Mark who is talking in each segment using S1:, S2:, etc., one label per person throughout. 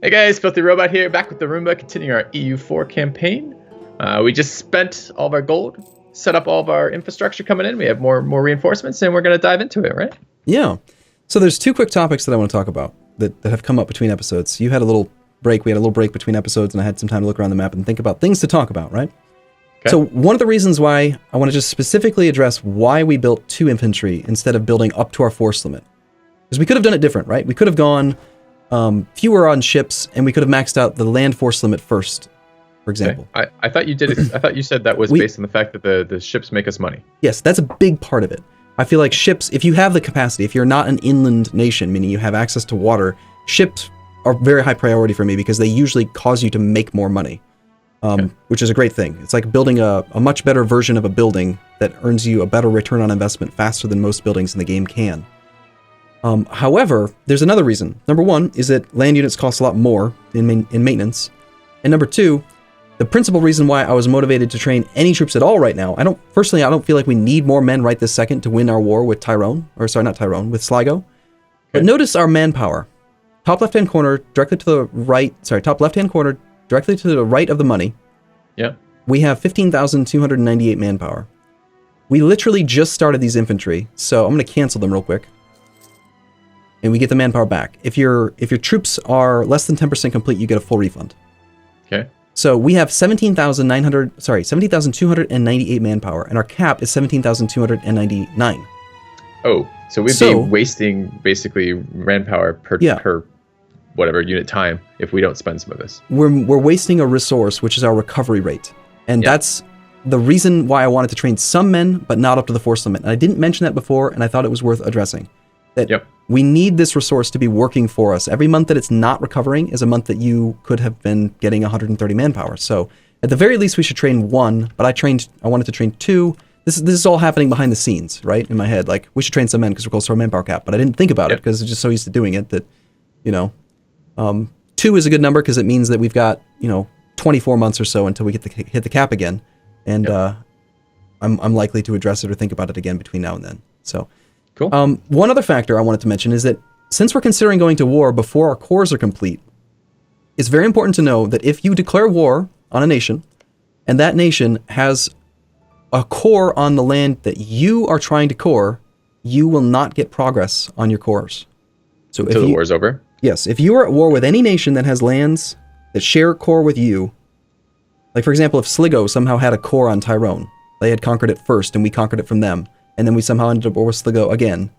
S1: Hey guys, FilthyRobot here, back with Arumba, continuing our EU4 campaign. We just spent all of our gold, set up all of our infrastructure coming in. We have more reinforcements, and we're going to dive into it, right?
S2: Yeah. So there's two quick topics that I want to talk about that have come up between episodes. You had a little break. We had a little break between episodes, and I had some time to look around the map and think about things to talk about, right? Okay. So one of the reasons why I want to just specifically address why we built 2 infantry instead of building up to our force limit. Because we could have done it different, right? We could have gone fewer on ships, and we could have maxed out the land force limit first, for example.
S1: Okay. I thought you did it. I thought you said that was based on the fact that the ships make us money.
S2: Yes, that's a big part of it. I feel like ships, if you have the capacity, if you're not an inland nation, meaning you have access to water, ships are very high priority for me because they usually cause you to make more money, which is a great thing. It's like building a much better version of a building that earns you a better return on investment faster than most buildings in the game can. However, there's another reason. Number one is that land units cost a lot more in maintenance. And number two, the principal reason why I was motivated to train any troops at all right now, I don't feel like we need more men right this second to win our war with with Sligo. Okay. But notice our manpower. Top left-hand corner, directly to the right, top left-hand corner, directly to the right of the money.
S1: Yeah.
S2: We have 15,298 manpower. We literally just started these infantry, so I'm going to cancel them real quick. And we get the manpower back. If your troops are less than 10% complete, you get a full refund.
S1: Okay.
S2: So we have 17,298 manpower, and our cap is 17,299.
S1: Oh, so we'd be wasting basically manpower per whatever unit time if we don't spend some of this.
S2: We're wasting a resource, which is our recovery rate, and that's the reason why I wanted to train some men, but not up to the force limit. And I didn't mention that before, and I thought it was worth addressing. That we need this resource to be working for us. Every month that it's not recovering is a month that you could have been getting 130 manpower. So at the very least, we should train 1, but I wanted to train 2. This is all happening behind the scenes, right? In my head, like, we should train some men because we're close to our manpower cap, but I didn't think about it because I'm just so used to doing it that, 2 is a good number because it means that we've got, 24 months or so until we hit the cap again. And I'm likely to address it or think about it again between now and then. So
S1: cool.
S2: One other factor I wanted to mention is that since we're considering going to war before our cores are complete, it's very important to know that if you declare war on a nation, and that nation has a core on the land that you are trying to core, you will not get progress on your cores. So
S1: until the war's over?
S2: Yes. If you are at war with any nation that has lands that share a core with you, like for example, if Sligo somehow had a core on Tyrone, they had conquered it first and we conquered it from them, and then we somehow ended up with Sligo again.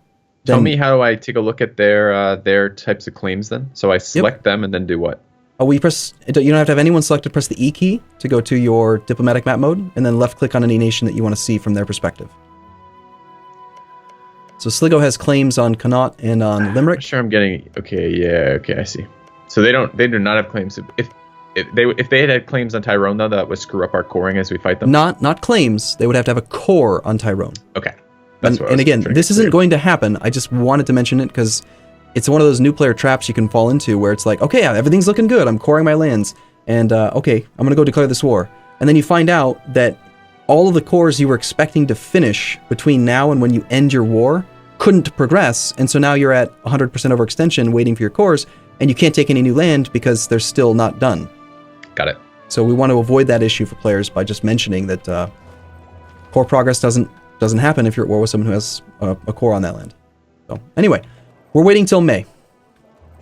S1: Tell me how do I take a look at their types of claims then? So I select them and then do what? Oh, you
S2: don't have to have anyone selected. Press the E key to go to your diplomatic map mode, and then left click on any nation that you want to see from their perspective. So Sligo has claims on Connaught and on Limerick.
S1: I'm sure I'm getting okay, I see. So they do not have claims. If they had claims on Tyrone though, that would screw up our coring as we fight them.
S2: Not claims. They would have to have a core on Tyrone.
S1: Okay.
S2: And again, this isn't going to happen. I just wanted to mention it because it's one of those new player traps you can fall into where it's like, okay, everything's looking good. I'm coring my lands. And okay, I'm going to go declare this war. And then you find out that all of the cores you were expecting to finish between now and when you end your war couldn't progress. And so now you're at 100% overextension waiting for your cores, and you can't take any new land because they're still not done.
S1: Got it.
S2: So we want to avoid that issue for players by just mentioning that core progress doesn't happen if you're at war with someone who has a core on that land. So anyway, we're waiting till May.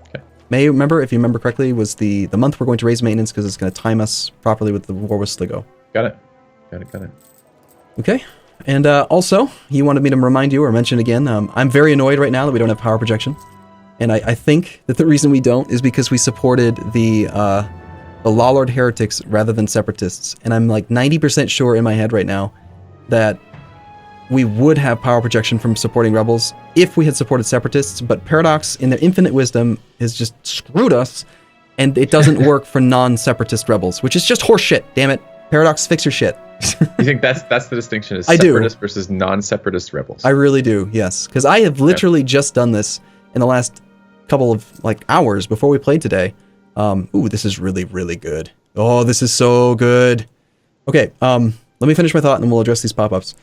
S1: Okay.
S2: May, if you remember correctly, was the month we're going to raise maintenance because it's going to time us properly with the war with Sligo.
S1: Got it.
S2: Okay. And also, you wanted me to remind you or mention again, I'm very annoyed right now that we don't have power projection. And I think that the reason we don't is because we supported the Lawlord heretics rather than separatists. And I'm like 90% sure in my head right now that we would have power projection from supporting rebels if we had supported separatists, but Paradox, in their infinite wisdom, has just screwed us, and it doesn't work for non-separatist rebels, which is just horseshit, damn it. Paradox, fix your shit.
S1: You think that's the distinction, is separatist versus non-separatist rebels?
S2: I really do, yes. Because I have literally just done this in the last couple of hours before we played today. Ooh, this is really, really good. Oh, this is so good. Okay, let me finish my thought and then we'll address these pop-ups.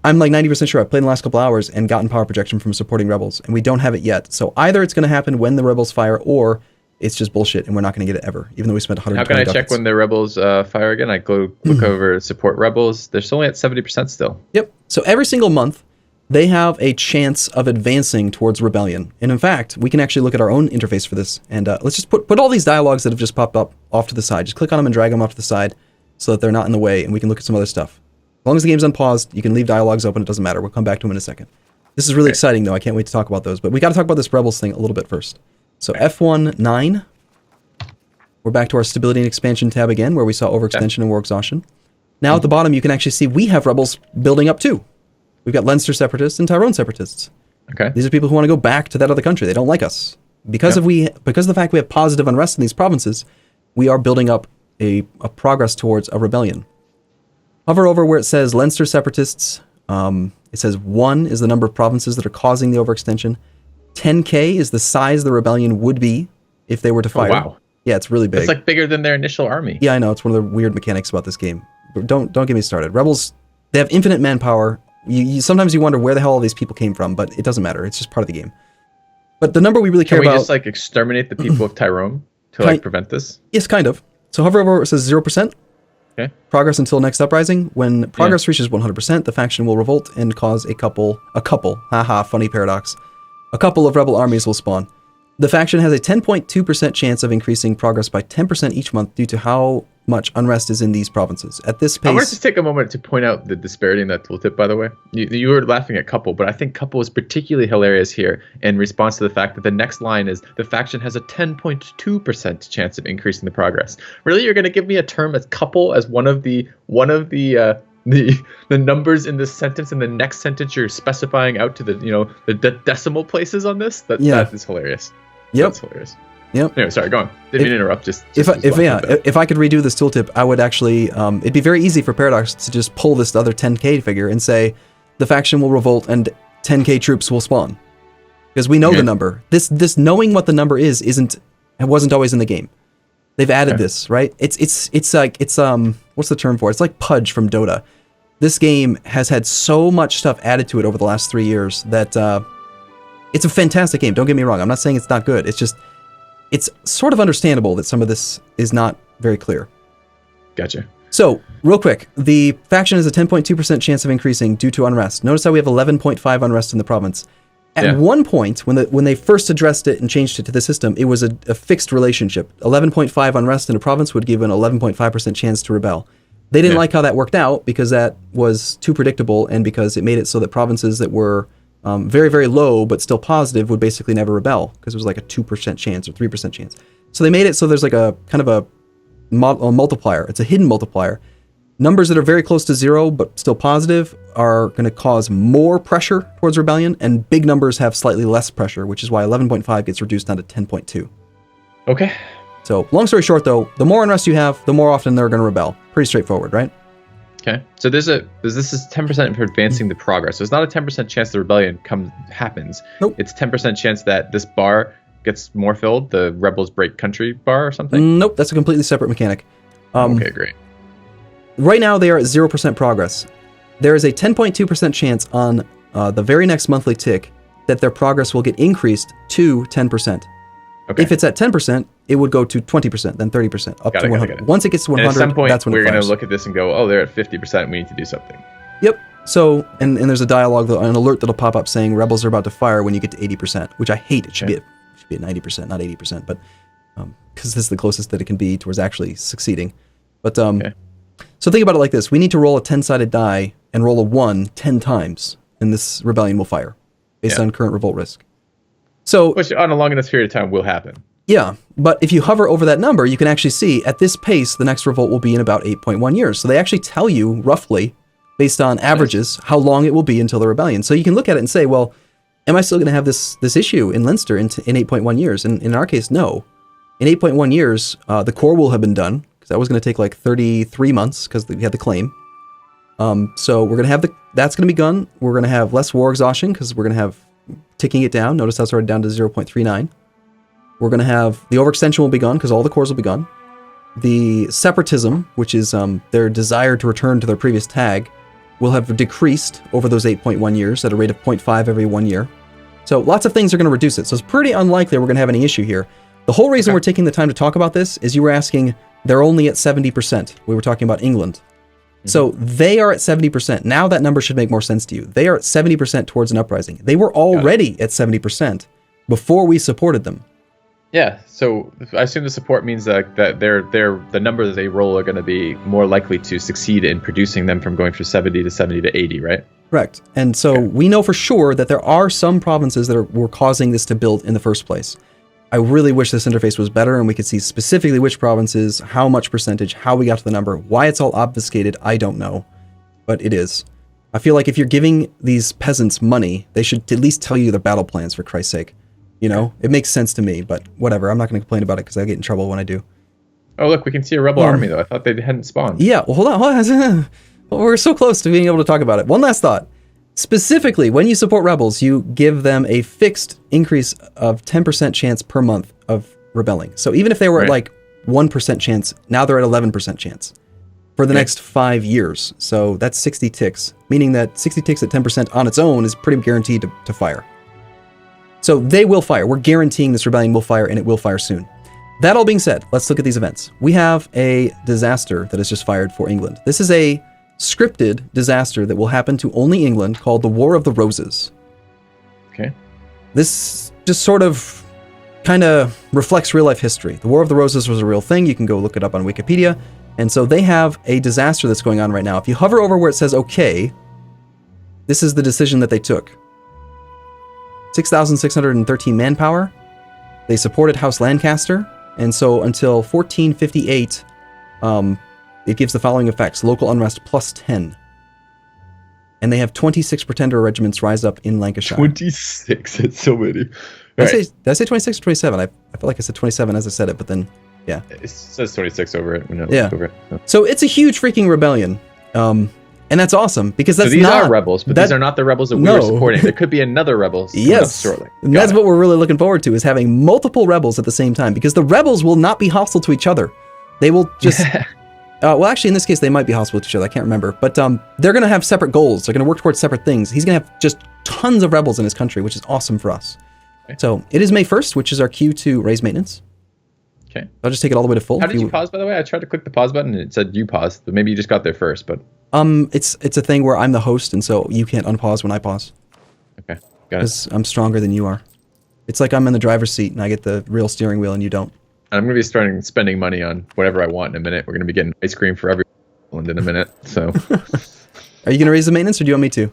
S2: I'm like 90% sure I've played in the last couple hours and gotten power projection from supporting rebels, and we don't have it yet. So either it's going to happen when the rebels fire, or it's just bullshit and we're not going to get it ever, even though we spent 120
S1: How can I
S2: ducats.
S1: check when the rebels fire again? I go look over support rebels. They're still only at 70% still.
S2: Yep. So every single month, they have a chance of advancing towards rebellion. And in fact, we can actually look at our own interface for this. And let's just put all these dialogues that have just popped up off to the side. Just click on them and drag them off to the side so that they're not in the way, and we can look at some other stuff. As long as the game's unpaused, you can leave dialogues open. It doesn't matter. We'll come back to them in a second. This is really exciting, though. I can't wait to talk about those. But we got to talk about this rebels thing a little bit first. So F1.9. We're back to our stability and expansion tab again, where we saw overextension and war exhaustion. Now at the bottom, you can actually see we have rebels building up too. We've got Leinster separatists and Tyrone separatists.
S1: Okay.
S2: These are people who want to go back to that other country. They don't like us. Because of the fact we have positive unrest in these provinces, we are building up a progress towards a rebellion. Hover over where it says Leinster separatists. It says 1 is the number of provinces that are causing the overextension. 10K is the size the rebellion would be if they were to fire.
S1: Oh, wow.
S2: Yeah, it's really big.
S1: It's like bigger than their initial army.
S2: Yeah, I know. It's one of the weird mechanics about this game. But don't get me started. Rebels, they have infinite manpower. Sometimes you wonder where the hell all these people came from, but it doesn't matter. It's just part of the game. But the number we really care
S1: Can we
S2: about...
S1: just like exterminate the people of Tyrone to like prevent this?
S2: Yes, kind of. So hover over where it says 0%.
S1: Okay.
S2: Progress until next uprising. When progress reaches 100%, the faction will revolt and cause a couple, haha, funny paradox. A couple of rebel armies will spawn. The faction has a 10.2% chance of increasing progress by 10% each month due to how much unrest is in these provinces. At this pace...
S1: I wanted to take a moment to point out the disparity in that tooltip, by the way. You were laughing at couple, but I think couple is particularly hilarious here in response to the fact that the next line is the faction has a 10.2% chance of increasing the progress. Really, you're going to give me a term as couple as one of the numbers in this sentence, and the next sentence you're specifying out to the decimal places on this? That is hilarious.
S2: Yep.
S1: That's hilarious.
S2: Yep.
S1: Anyway, sorry, go on. Didn't mean to interrupt.
S2: If I could redo this tooltip, I would actually, it'd be very easy for Paradox to just pull this other 10K figure and say, the faction will revolt and 10K troops will spawn. Because we know the number. This knowing what the number it wasn't always in the game. They've added this, right? It's like, what's the term for it? It's like Pudge from Dota. This game has had so much stuff added to it over the last 3 years that, it's a fantastic game. Don't get me wrong. I'm not saying it's not good. It's just, it's sort of understandable that some of this is not very clear.
S1: Gotcha.
S2: So, real quick, the faction has a 10.2% chance of increasing due to unrest. Notice how we have 11.5 unrest in the province. At one point, when they first addressed it and changed it to the system, it was a fixed relationship. 11.5 unrest in a province would give an 11.5% chance to rebel. They didn't like how that worked out because that was too predictable, and because it made it so that provinces that were very, very low but still positive would basically never rebel, because it was like a 2% chance or 3% chance. So they made it so there's like a kind of a multiplier. It's a hidden multiplier. Numbers that are very close to 0 but still positive are going to cause more pressure towards rebellion, and big numbers have slightly less pressure, which is why 11.5 gets reduced down to 10.2.
S1: Okay.
S2: So long story short, though, the more unrest you have, the more often they're going to rebel. Pretty straightforward, right?
S1: Okay, so this is 10% for advancing the progress. So it's not a 10% chance the rebellion happens.
S2: Nope.
S1: It's 10% chance that this bar gets more filled, the rebels break country bar or something?
S2: Nope, that's a completely separate mechanic.
S1: Okay, great.
S2: Right now they are at 0% progress. There is a 10.2% chance on the very next monthly tick that their progress will get increased to 10%. Okay. If it's at 10%, it would go to 20%, then 30%, up to 100. Once it gets to 100,
S1: at some point,
S2: that's when
S1: we're
S2: it fires.
S1: going to look at this and go, oh, they're at 50%, we need to do something.
S2: Yep. So, and there's a dialogue, an alert that'll pop up saying rebels are about to fire when you get to 80%, which I hate. It should be at 90%, not 80%, but because this is the closest that it can be towards actually succeeding. But so think about it like this. We need to roll a 10-sided die and roll a 1 10 times, and this rebellion will fire based on current revolt risk. So,
S1: which on a long enough period of time will happen.
S2: Yeah, but if you hover over that number, you can actually see at this pace, the next revolt will be in about 8.1 years. So they actually tell you roughly, based on averages, how long it will be until the rebellion. So you can look at it and say, well, am I still going to have this issue in Leinster in 8.1 years? And in our case, no. In 8.1 years, the core will have been done, because that was going to take like 33 months, because we had the claim. So we're going to have that's going to be done. We're going to have less war exhaustion, because we're going to have ticking it down. Notice that's already down to 0.39. We're going to have the overextension will be gone, because all the cores will be gone. The separatism, which is their desire to return to their previous tag, will have decreased over those 8.1 years at a rate of 0.5 every 1 year. So lots of things are going to reduce it. So it's pretty unlikely we're going to have any issue here. The whole reason we're taking the time to talk about this is you were asking, they're only at 70%. We were talking about England. So they are at 70%. Now that number should make more sense to you. They are at 70% towards an uprising. They were already at 70% before we supported them.
S1: Yeah, so I assume the support means that they're the number that they roll are going to be more likely to succeed in producing them from going from 70 to 70 to 80, right?
S2: Correct. And so we know for sure that there are some provinces that were causing this to build in the first place. I really wish this interface was better and we could see specifically which provinces, how much percentage, how we got to the number. Why it's all obfuscated, I don't know. But it is. I feel like if you're giving these peasants money, they should at least tell you their battle plans, for Christ's sake. You know, it makes sense to me, but whatever. I'm not going to complain about it because I get in trouble when I do.
S1: Oh, look, we can see a rebel army, though. I thought they hadn't spawned.
S2: Yeah, well, hold on. We're so close to being able to talk about it. One last thought. Specifically, when you support rebels, you give them a fixed increase of 10% chance per month of rebelling. So even if they were at like 1% chance, now they're at 11% chance for the next 5 years. So that's 60 ticks, meaning that 60 ticks at 10% on its own is pretty guaranteed to fire. So they will fire. We're guaranteeing this rebellion will fire, and it will fire soon. That all being said, let's look at these events. We have a disaster that has just fired for England. This is a scripted disaster that will happen to only England called the War of the Roses.
S1: Okay.
S2: This just sort of kind of reflects real-life history. The War of the Roses was a real thing. You can go look it up on Wikipedia. And so they have a disaster that's going on right now. If you hover over where it says OK, this is the decision that they took. 6,613 manpower. They supported House Lancaster, and so until 1458, it gives the following effects: local unrest plus 10, and they have 26 pretender regiments rise up in Lancashire.
S1: 26, that's so many.
S2: Did I say 26 or 27? I feel like I said 27 as I said it, but then yeah,
S1: it says 26 over it. Over it,
S2: so it's a huge freaking rebellion. And that's awesome, because that's
S1: these are rebels, but these are not the rebels that we were supporting. There could be another rebels shortly.
S2: And that's what we're really looking forward to, is having multiple rebels at the same time, because the rebels will not be hostile to each other. They will just... well, actually, in this case, they might be hostile to each other. I can't remember. But they're going to have separate goals. They're going to work towards separate things. He's going to have just tons of rebels in his country, which is awesome for us. Okay. So it is May 1st, which is our cue to raise maintenance.
S1: Okay.
S2: I'll just take it all the way to full.
S1: How did you pause, by the way? I tried to click the pause button, and it said you paused, but maybe you just got there first, but...
S2: It's a thing where I'm the host, and so you can't unpause when I pause.
S1: Okay, got it.
S2: Because I'm stronger than you are. It's like I'm in the driver's seat, and I get the real steering wheel, and you don't.
S1: I'm going to be spending money on whatever I want in a minute. We're going to be getting ice cream for everyone in a minute, so...
S2: Are you going to raise the maintenance, or do you want me to?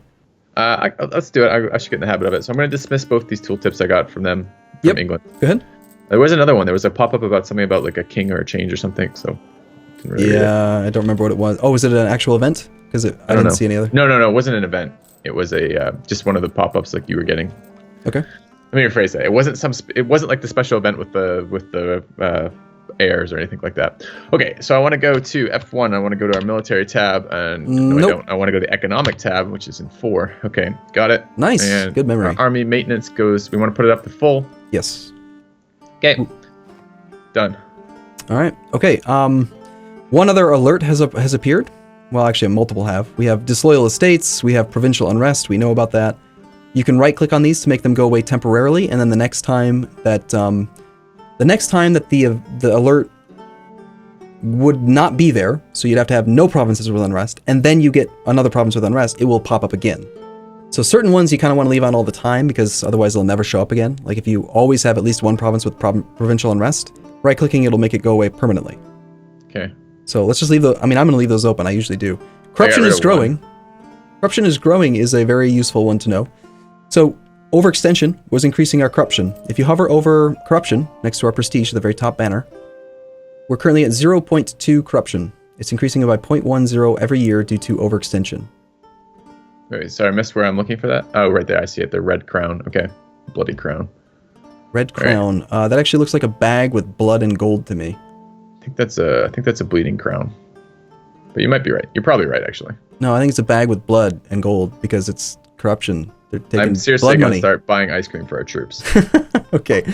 S1: Let's do it. I should get in the habit of it. So I'm going to dismiss both these tooltips I got from them, from England.
S2: Go ahead.
S1: There was another one. There was a pop-up about something about like a king or a change or something, so...
S2: I don't remember what it was. Oh, was it an actual event? Because I didn't see any other.
S1: No, it wasn't an event. It was a just one of the pop-ups like you were getting.
S2: Okay.
S1: Let me rephrase that. It wasn't like the special event with the heirs or anything like that. Okay, so I want to go to F1. I want to go to our military tab, and no, I don't. I want to go to the economic tab, which is in 4. Okay, got it.
S2: Nice.
S1: And
S2: good memory.
S1: Our army maintenance goes. We want to put it up to full.
S2: Yes.
S1: Okay. Done.
S2: All right. Okay. One other alert has appeared. Well, actually, multiple have. We have disloyal estates. We have provincial unrest. We know about that. You can right-click on these to make them go away temporarily, and then the next time that the alert would not be there, so you'd have to have no provinces with unrest, and then you get another province with unrest, it will pop up again. So certain ones you kind of want to leave on all the time, because otherwise they'll never show up again. Like if you always have at least one province with provincial unrest, right-clicking it'll make it go away permanently.
S1: Okay.
S2: So let's just leave I'm going to leave those open. I usually do. Corruption is growing. Corruption is growing is a very useful one to know. So overextension was increasing our corruption. If you hover over corruption next to our prestige at the very top banner, we're currently at 0.2 corruption. It's increasing by 0.10 every year due to overextension.
S1: Wait, sorry, I missed where I'm looking for that. Oh, right there. I see it. The red crown. Okay. Bloody crown.
S2: Red crown. Right. That actually looks like a bag with blood and gold to me.
S1: I think that's a bleeding crown. But you might be right. You're probably right, actually.
S2: No, I think it's a bag with blood and gold because it's corruption. They're taking
S1: I'm seriously going to start buying ice cream for our troops.
S2: Okay.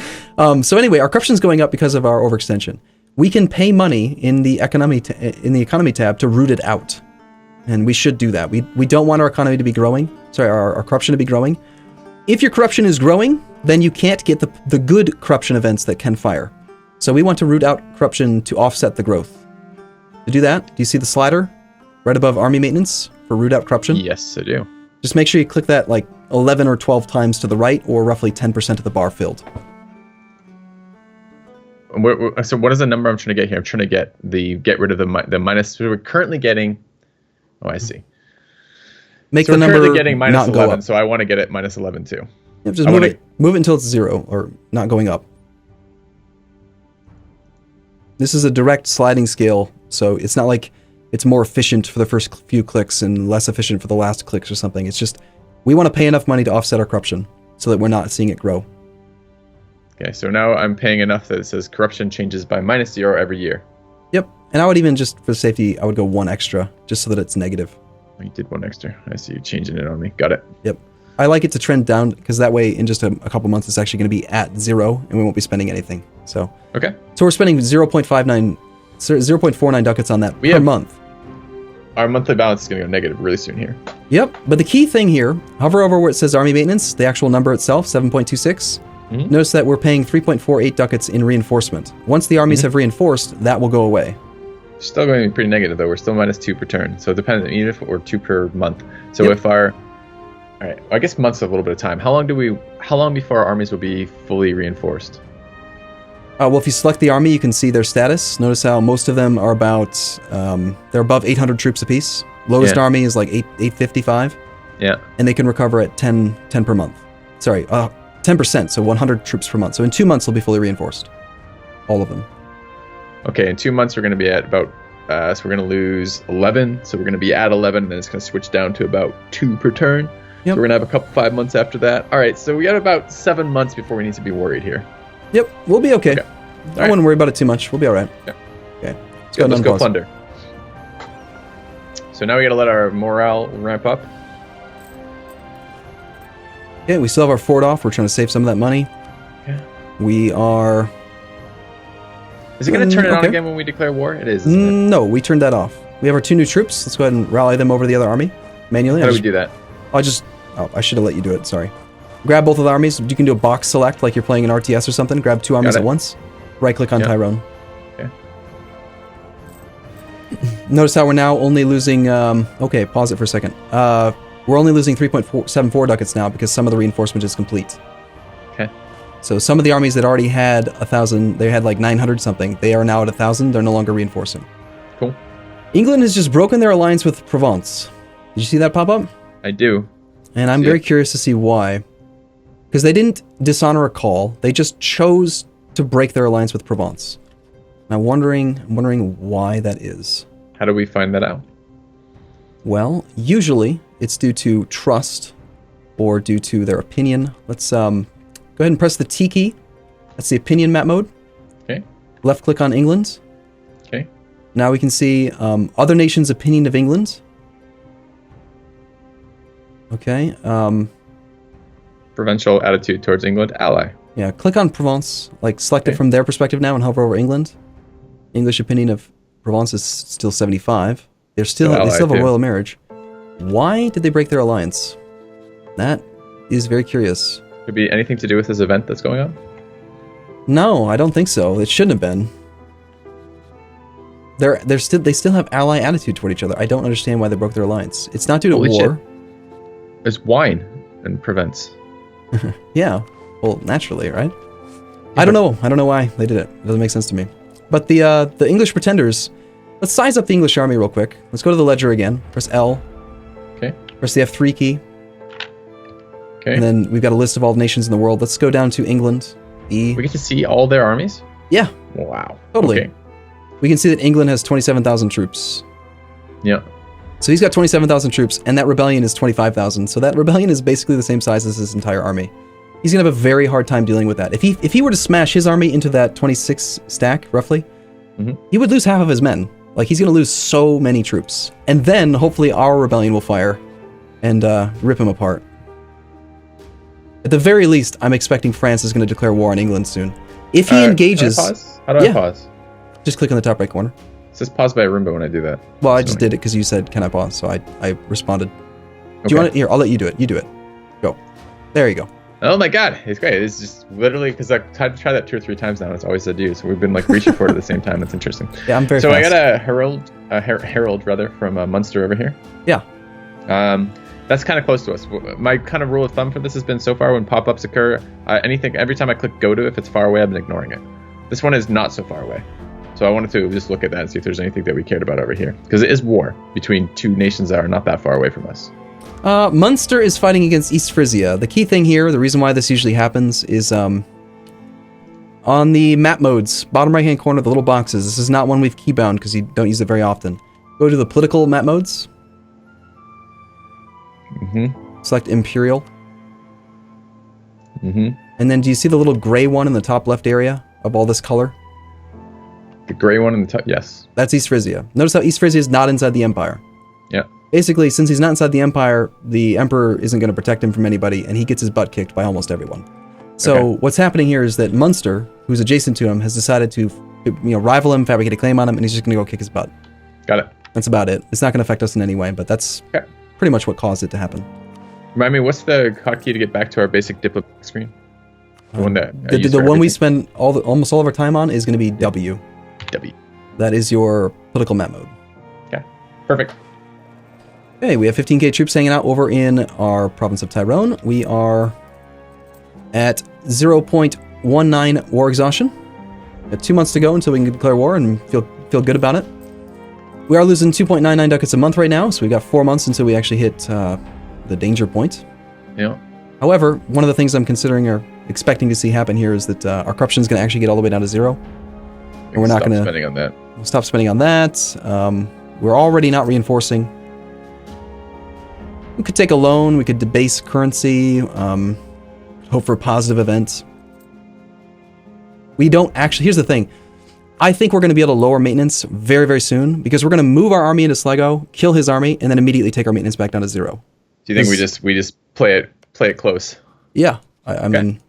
S2: So anyway, our corruption's going up because of our overextension. We can pay money in the economy tab to root it out. and we should do that. We don't want our economy to be growing. Sorry, our corruption to be growing. If your corruption is growing, then you can't get the good corruption events that can fire. So we want to root out corruption to offset the growth. To do that, do you see the slider right above army maintenance for root out corruption?
S1: Yes, I do.
S2: Just make sure you click that like 11 or 12 times to the right, or roughly 10% of the bar filled.
S1: So what is the number I'm trying to get here? I'm trying to get rid of the minus. So we're currently getting. Oh, I see.
S2: Make
S1: so
S2: the number
S1: currently getting minus
S2: not
S1: 11,
S2: go up.
S1: so I want to get it minus 11 too.
S2: Yep, just move it until it's 0 or not going up. This is a direct sliding scale, so it's not like it's more efficient for the first few clicks and less efficient for the last clicks or something. It's just we want to pay enough money to offset our corruption so that we're not seeing it grow.
S1: Okay, so now I'm paying enough that it says corruption changes by minus 0 every year.
S2: Yep, and I would even just for safety, I would go 1 extra just so that it's negative.
S1: Oh, you did 1 extra. I see you changing it on me. Got it.
S2: Yep. I like it to trend down because that way in just a couple months it's actually going to be at 0 and we won't be spending anything. So
S1: okay.
S2: So we're spending 0.49 ducats on that per month.
S1: Our monthly balance is going to go negative really soon here.
S2: Yep, but the key thing here, hover over where it says army maintenance, the actual number itself, 7.26. Notice that we're paying 3.48 ducats in reinforcement. Once the armies have reinforced, that will go away.
S1: Still going to be pretty negative though. We're still minus 2 per turn. So it depends, even if we're 2 per month. So if our, all right, I guess months have a little bit of time. How long before our armies will be fully reinforced?
S2: Well, if you select the army, you can see their status. Notice how most of them are about, they're above 800 troops apiece. Lowest army is like 855.
S1: Yeah.
S2: And they can recover at 10 per month. Sorry, 10%, so 100 troops per month. So in 2 months, they'll be fully reinforced. All of them.
S1: Okay, in 2 months, we're going to be at about, so we're going to lose 11. So we're going to be at 11, and then it's going to switch down to about 2 per turn. Yep. So we're going to have 5 months after that. All right, so we got about 7 months before we need to be worried here.
S2: Yep, we'll be okay. I wouldn't worry about it too much. We'll be all right.
S1: Okay. Let's go plunder. So now we got to let our morale ramp up.
S2: Okay, we still have our fort off. We're trying to save some of that money.
S1: Okay.
S2: We are...
S1: Is it going to turn it on again when we declare war? It is, isn't it?
S2: No, we turned that off. We have our 2 new troops. Let's go ahead and rally them over to the other army manually.
S1: How do we do that?
S2: I should have let you do it. Sorry. Grab both of the armies. You can do a box select like you're playing an RTS or something. Grab 2 armies at once. Right-click on Tyrone.
S1: Okay.
S2: Notice how we're now only losing... okay, pause it for a second. We're only losing 3.74 ducats now because some of the reinforcement is complete.
S1: Okay.
S2: So some of the armies that already had 1,000, they had like 900 something. They are now at 1,000. They're no longer reinforcing.
S1: Cool.
S2: England has just broken their alliance with Provence. Did you see that pop up?
S1: I do.
S2: And I'm very curious to see why. Because they didn't dishonor a call. They just chose to break their alliance with Provence. And I'm wondering why that is.
S1: How do we find that out?
S2: Well, usually it's due to trust or due to their opinion. Let's go ahead and press the T key. That's the opinion map mode.
S1: Okay.
S2: Left click on England.
S1: Okay.
S2: Now we can see other nations' opinion of England. Okay.
S1: Provincial attitude towards England, ally.
S2: Yeah, click on Provence. Like select it from their perspective now and hover over England. English opinion of Provence is still 75. They still have a royal marriage. Why did they break their alliance? That is very curious.
S1: Could be anything to do with this event that's going on?
S2: No, I don't think so. It shouldn't have been. They still have ally attitude toward each other. I don't understand why they broke their alliance. It's not due to war.
S1: Shit. There's wine and Provence.
S2: Yeah. Well, naturally, right? Yeah, I don't know. I don't know why they did it. It doesn't make sense to me. But the English pretenders, let's size up the English army real quick. Let's go to the ledger again. Press L.
S1: Okay.
S2: Press the F3 key.
S1: Okay.
S2: And then we've got a list of all the nations in the world. Let's go down to England. E.
S1: We get to see all their armies?
S2: Yeah.
S1: Wow.
S2: Totally.
S1: Okay.
S2: We can see that England has 27,000 troops.
S1: Yeah.
S2: So he's got 27,000 troops, and that rebellion is 25,000. So that rebellion is basically the same size as his entire army. He's gonna have a very hard time dealing with that. If he were to smash his army into that 26 stack, roughly, he would lose half of his men. Like, he's gonna lose so many troops. And then, hopefully, our rebellion will fire and rip him apart. At the very least, I'm expecting France is gonna declare war on England soon. If he engages...
S1: How do I pause?
S2: Just click on the top right corner.
S1: says pause by Arumba when I do that.
S2: Well, I just did it because you said, can I pause? So I responded.
S1: Okay.
S2: Do you want it? Here, I'll let you do it. You do it. Go. There you go.
S1: Oh my god, it's great. It's just literally, because I've tried to try that 2 or 3 times now, and it's always said you. So we've been like reaching for it at the same time. It's interesting.
S2: Yeah, I'm very
S1: So
S2: fast.
S1: I got a Herald rather, from Munster over here.
S2: Yeah.
S1: That's kind of close to us. My kind of rule of thumb for this has been so far when pop-ups occur, every time I click go to, if it's far away, I've been ignoring it. This one is not so far away. So I wanted to just look at that and see if there's anything that we cared about over here. Because it is war between 2 nations that are not that far away from us.
S2: Munster is fighting against East Frisia. The key thing here, the reason why this usually happens is on the map modes, bottom right-hand corner, the little boxes. This is not one we've keybound because you don't use it very often. Go to the political map modes.
S1: Mm-hmm.
S2: Select Imperial.
S1: Mm-hmm.
S2: And then do you see the little gray one in the top left area of all this color?
S1: The gray one in the top, yes.
S2: That's East Frisia. Notice how East Frisia is not inside the Empire.
S1: Yeah.
S2: Basically, since he's not inside the Empire, the Emperor isn't going to protect him from anybody, and he gets his butt kicked by almost everyone. So what's happening here is that Munster, who's adjacent to him, has decided to rival him, fabricate a claim on him, and he's just going to go kick his butt.
S1: Got it.
S2: That's about it. It's not going to affect us in any way, but that's pretty much what caused it to happen.
S1: Remind me, what's the hotkey to get back to our basic diplomatic screen? The one that
S2: the one we spend almost all of our time on is going to be W.
S1: W.
S2: That is your political map mode.
S1: Okay. Perfect.
S2: Okay, we have 15k troops hanging out over in our province of Tyrone. We are at 0.19 war exhaustion. We have 2 months to go until we can declare war and feel good about it. We are losing 2.99 ducats a month right now, so we've got 4 months until we actually hit the danger point.
S1: Yeah.
S2: However, one of the things I'm considering or expecting to see happen here is that our corruption is going to actually get all the way down to 0. And we're not going to
S1: spending on that.
S2: We'll stop spending on that. We're already not reinforcing. We could take a loan. We could debase currency. Hope for positive events. We don't actually. Here's the thing. I think we're going to be able to lower maintenance very, very soon because we're going to move our army into Sligo, kill his army, and then immediately take our maintenance back down to 0.
S1: Do you think we just play it close?
S2: Yeah. I mean,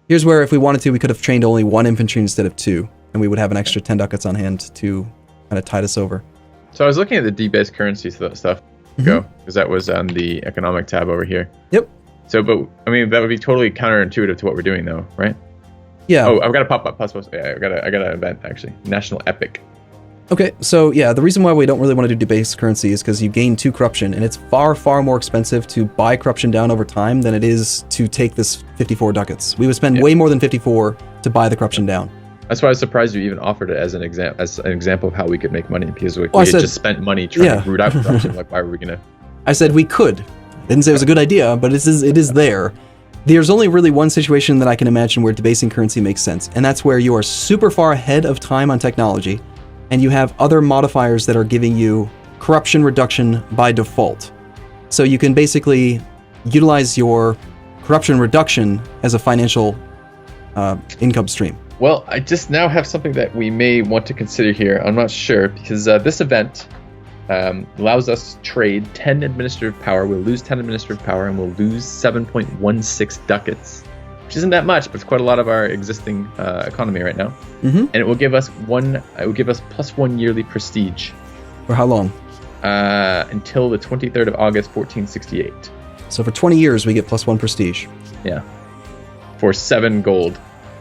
S2: here's where if we wanted to, we could have trained only 1 infantry instead of 2, and we would have an extra 10 ducats on hand to kind of tide us over.
S1: So I was looking at the debased currency stuff. Because that was on the economic tab over here.
S2: Yep.
S1: So, but I mean, that would be totally counterintuitive to what we're doing, though, right?
S2: Yeah.
S1: Oh, I've got a pop-up. Yeah, I got an event actually. National Epic.
S2: Okay, so yeah, the reason why we don't really want to do debased currency is because you gain 2 corruption, and it's far, far more expensive to buy corruption down over time than it is to take this 54 ducats. We would spend way more than 54 to buy the corruption down. That's
S1: why I was surprised you even offered it as an example of how we could make money, because we had just spent money trying to root out corruption. Like, why were we gonna?
S2: I said we could. I didn't say it was a good idea, but it is there. There's only really one situation that I can imagine where debasing currency makes sense, and that's where you are super far ahead of time on technology, and you have other modifiers that are giving you corruption reduction by default. So you can basically utilize your corruption reduction as a financial income stream.
S1: Well, I just now have something that we may want to consider here. I'm not sure, because this event allows us to trade 10 administrative power. We'll lose 10 administrative power, and we'll lose 7.16 ducats, which isn't that much, but it's quite a lot of our existing economy right now.
S2: Mm-hmm.
S1: And it will give us +1 yearly prestige.
S2: For how long?
S1: Until the 23rd of August, 1468.
S2: So for 20 years, we get +1 prestige.
S1: Yeah. For 7 gold.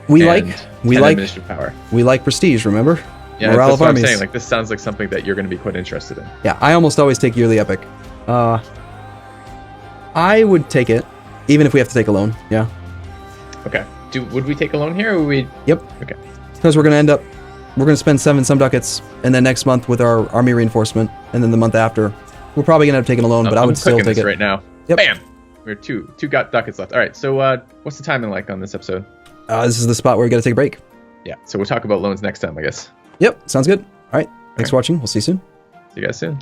S2: We like
S1: administrative power.
S2: We like prestige, remember?
S1: Yeah, that's what I'm saying. Like, this sounds like something that you're going to be quite interested in.
S2: Yeah, I almost always take yearly epic. I would take it, even if we have to take a loan. Yeah.
S1: Okay. Would we take a loan here, or would we?
S2: Yep.
S1: Okay.
S2: Because we're going to spend 7 some ducats, and then next month with our army reinforcement, and then the month after, we're probably going to have taken a loan. But I would still take it
S1: right now.
S2: Yep.
S1: Bam. We have two ducats left. All right. So, what's the timing like on this episode?
S2: This is the spot where we got to take a break.
S1: Yeah. So we'll talk about loans next time, I guess.
S2: Yep. Sounds good. All right. Thanks for watching. We'll see you soon.
S1: See you guys soon.